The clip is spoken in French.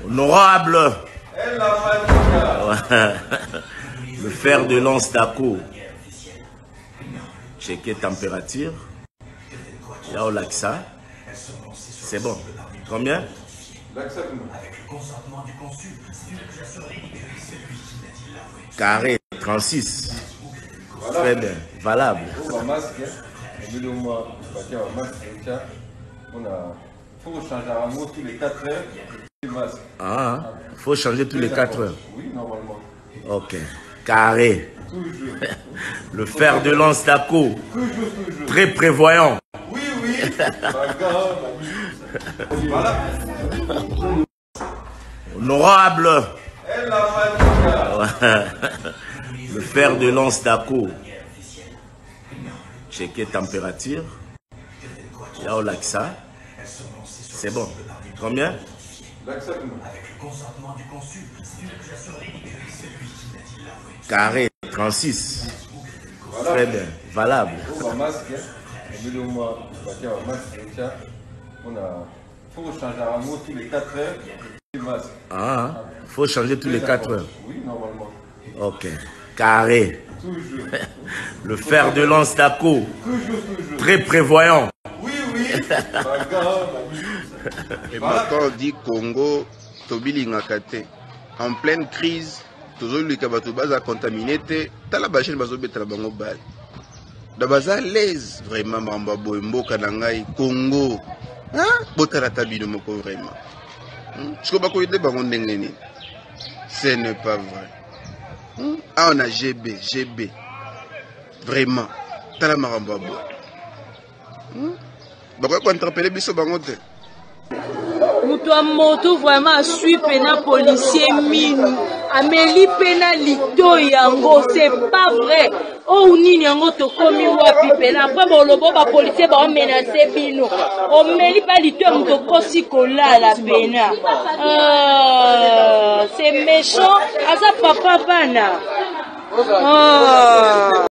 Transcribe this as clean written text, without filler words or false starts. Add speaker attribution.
Speaker 1: Honorable. Le fer de lance d'Ako. Checker température. Là, au Laxa. C'est bon. Combien? Carré 36. Très bien. Valable. Ah, il faut changer tous les 4 heures.
Speaker 2: Oui, normalement.
Speaker 1: Ok. Carré.
Speaker 2: Toujours.
Speaker 1: Le fer de lance d'Ako.
Speaker 2: Toujours.
Speaker 1: Très prévoyant.
Speaker 2: Oui, oui. Voilà.
Speaker 1: Honorable. Le fer de lance d'Ako. Checker température. Là, au Laxa. C'est bon. Combien? Carré 36. Très bien. Valable. Ah, il faut changer tous les 4 heures.
Speaker 2: Oui, normalement.
Speaker 1: Ok. Carré.
Speaker 2: Toujours.
Speaker 1: Le fer de lance d'Ako.
Speaker 2: Toujours.
Speaker 1: Très prévoyant.
Speaker 2: Oui, oui.
Speaker 3: Et quand on dit Congo, Tobilinga te. En pleine crise, tozolika bato baza contaminé te, tala ba chaîne bazobeta bango bal. Da baza l'aise vraiment mamba boy mboka na ngai Congo. Hein? Botala tabino moko vraiment. Chiko bako yede bango ndenge ni. Ce n'est pas vrai. Ah, on a GB. Vraiment. Tala maramba boy. Bako ko interpeller biso bango te.
Speaker 4: Mutua moto vraiment suit pena policier minu ameli pena lito yango c'est pas vrai oh nini yango to komi wapi pena après bolobo ba policier ba menacer bino o meli pa lito muto kosi kolala pena c'est méchant asa papa bana